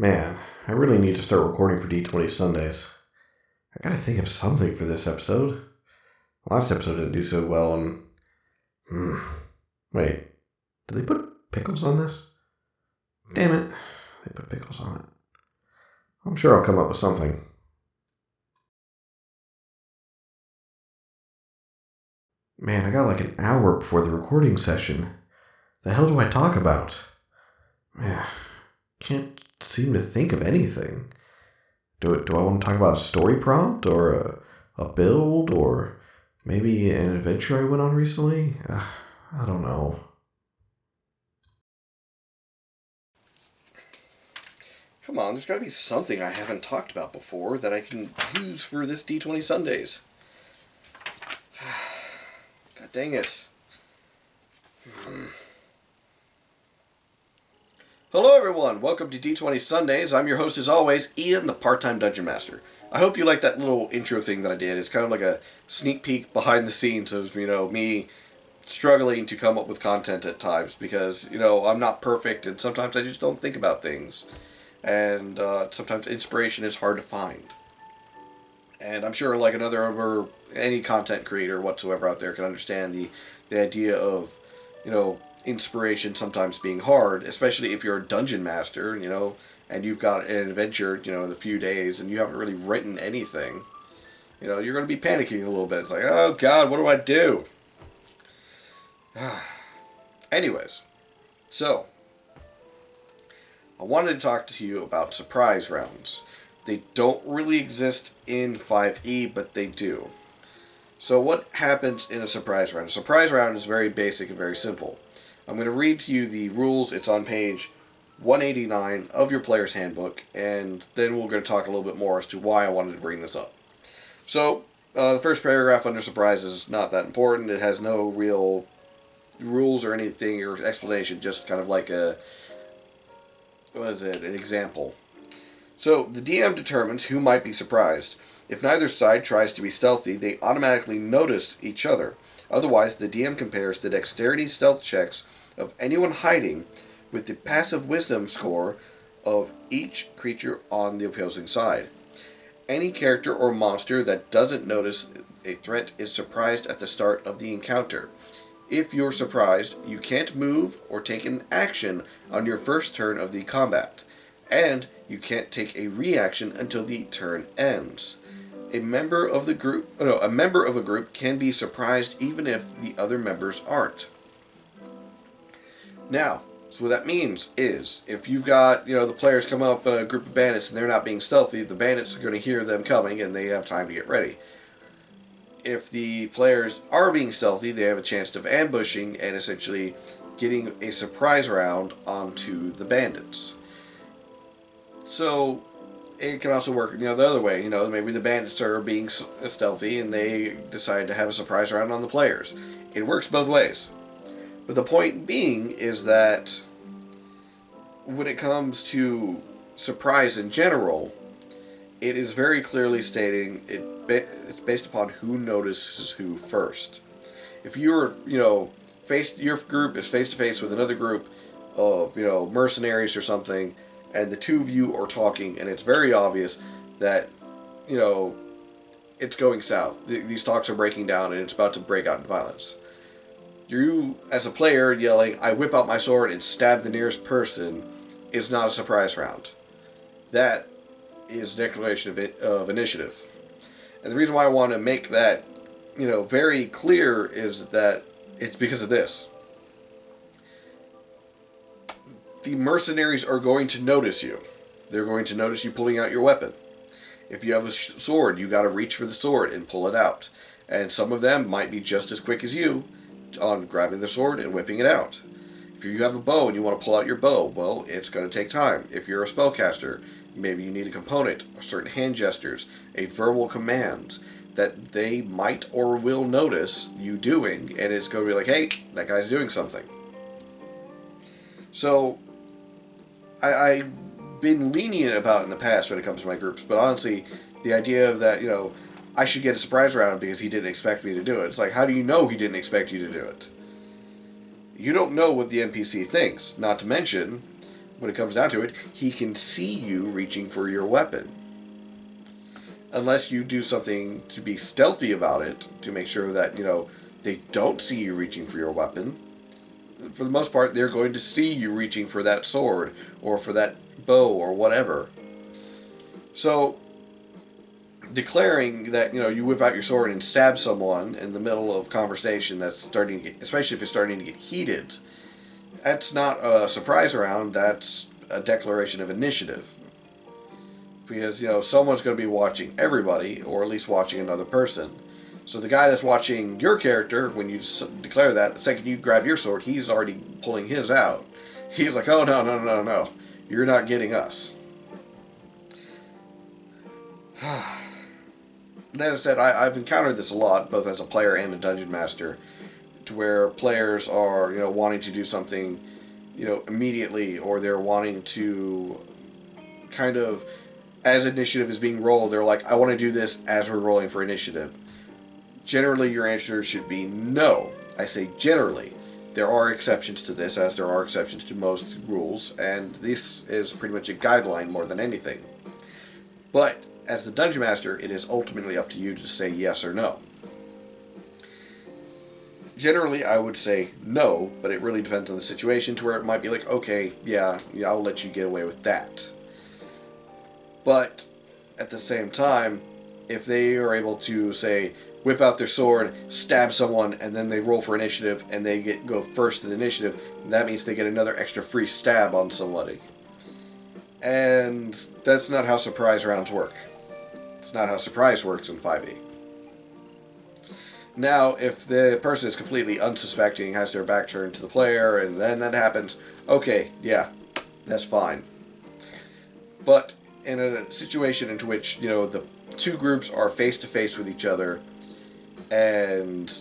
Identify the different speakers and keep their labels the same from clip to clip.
Speaker 1: Man, I really need to start recording for D20 Sundays. I gotta think of something for this episode. Last episode didn't do so well, and... Wait, did they put pickles on this? Damn it, they put pickles on it. I'm sure I'll come up with something. Man, I got like an hour before the recording session. The hell do I talk about? Man, can't seem to think of anything. Do I want to talk about a story prompt, or a build, or maybe an adventure I went on recently? I don't know.
Speaker 2: Come on, there's got to be something I haven't talked about before that I can use for this D20 Sundays. God dang it. Hello everyone, welcome to D20 Sundays. I'm your host as always, Ian, the part-time Dungeon Master. I hope you like that little intro thing that I did. It's kind of like a sneak peek behind the scenes of, me struggling to come up with content at times because, I'm not perfect and sometimes I just don't think about things. And sometimes inspiration is hard to find. And I'm sure like any content creator whatsoever out there can understand the idea of, inspiration sometimes being hard, especially if you're a dungeon master, and you've got an adventure, in a few days and you haven't really written anything. You're going to be panicking a little bit. It's like, oh God, what do I do? Anyways, so I wanted to talk to you about surprise rounds. They don't really exist in 5e, but they do. So what happens in a surprise round? A surprise round is very basic and very simple. I'm going to read to you the rules. It's on page 189 of your player's handbook, and then we're going to talk a little bit more as to why I wanted to bring this up. So, the first paragraph under surprise is not that important. It has no real rules or anything or explanation, just kind of like an example. So, the DM determines who might be surprised. If neither side tries to be stealthy, they automatically notice each other. Otherwise, the DM compares the dexterity stealth checks of anyone hiding with the passive wisdom score of each creature on the opposing side. Any character or monster that doesn't notice a threat is surprised at the start of the encounter. If you're surprised, you can't move or take an action on your first turn of the combat, and you can't take a reaction until the turn ends. A member of a group can be surprised even if the other members aren't. Now, so what that means is, if you've got, the players come up in a group of bandits and they're not being stealthy, the bandits are going to hear them coming and they have time to get ready. If the players are being stealthy, they have a chance of ambushing and essentially getting a surprise round onto the bandits. So, it can also work, the other way. Maybe the bandits are being stealthy and they decide to have a surprise round on the players. It works both ways. But the point being is that when it comes to surprise in general, it is very clearly stating it's based upon who notices who first. If you're, your group is face to face with another group of, mercenaries or something, and the two of you are talking, and it's very obvious that, it's going south. These talks are breaking down, and it's about to break out in violence. You, as a player, yelling, "I whip out my sword and stab the nearest person," is not a surprise round. That is a declaration of initiative. And the reason why I want to make that, very clear is that it's because of this. The mercenaries are going to notice you. They're going to notice you pulling out your weapon. If you have a sword, you got to reach for the sword and pull it out. And some of them might be just as quick as you on grabbing the sword and whipping it out. If you have a bow and you want to pull out your bow, well, it's going to take time. If you're a spellcaster, maybe you need a component, certain hand gestures, a verbal command that they might or will notice you doing, and it's going to be like, hey, that guy's doing something. So, I've been lenient about it in the past when it comes to my groups, but honestly, the idea of that, I should get a surprise round because he didn't expect me to do it. It's like, how do you know he didn't expect you to do it? You don't know what the NPC thinks. Not to mention, when it comes down to it, he can see you reaching for your weapon. Unless you do something to be stealthy about it, to make sure that, they don't see you reaching for your weapon. For the most part, they're going to see you reaching for that sword, or for that bow, or whatever. So, declaring that, you whip out your sword and stab someone in the middle of conversation that's starting to get, especially if it's starting to get heated, that's not a surprise round, that's a declaration of initiative. Because, someone's going to be watching everybody, or at least watching another person. So the guy that's watching your character, when you declare that, the second you grab your sword, he's already pulling his out. He's like, oh, no, no, no, no. You're not getting us. And as I said, I've encountered this a lot, both as a player and a dungeon master, to where players are, wanting to do something, immediately, or they're wanting to kind of, as initiative is being rolled, they're like, I want to do this as we're rolling for initiative. Generally, your answer should be no. I say generally. There are exceptions to this, as there are exceptions to most rules, and this is pretty much a guideline more than anything. But, as the Dungeon Master, it is ultimately up to you to say yes or no. Generally, I would say no, but it really depends on the situation, to where it might be like, okay, yeah, I'll let you get away with that. But, at the same time, if they are able to, say, whip out their sword, stab someone, and then they roll for initiative, and they go first to the initiative, that means they get another extra free stab on somebody. And that's not how surprise rounds work. It's not how surprise works in 5e. Now, if the person is completely unsuspecting, has their back turned to the player, and then that happens, okay, yeah, that's fine. But in a situation in which, the two groups are face-to-face with each other, and,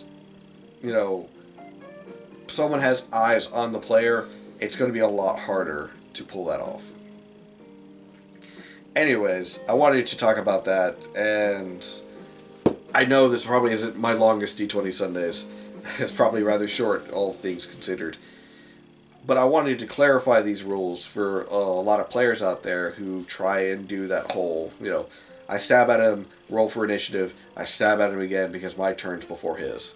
Speaker 2: someone has eyes on the player, it's going to be a lot harder to pull that off. Anyways, I wanted to talk about that, and I know this probably isn't my longest D20 Sundays. It's probably rather short, all things considered. But I wanted to clarify these rules for a lot of players out there who try and do that whole, I stab at him, roll for initiative, I stab at him again because my turn's before his.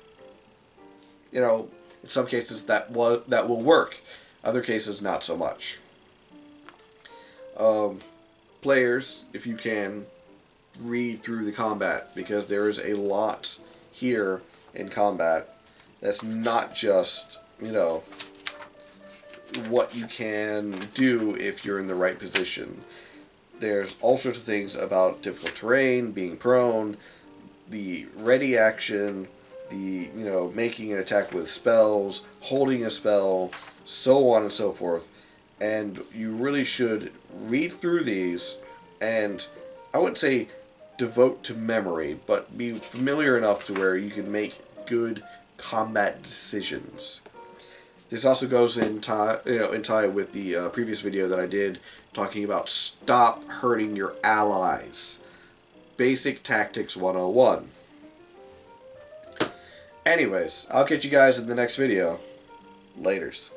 Speaker 2: In some cases that will work. Other cases, not so much. Players, if you can, read through the combat, because there is a lot here in combat that's not just, what you can do if you're in the right position. There's all sorts of things about difficult terrain, being prone, the ready action, the, making an attack with spells, holding a spell, so on and so forth. And you really should read through these, and I wouldn't say devote to memory, but be familiar enough to where you can make good combat decisions. This also goes in tie with the previous video that I did talking about stop hurting your allies. Basic Tactics 101. Anyways, I'll catch you guys in the next video. Laters.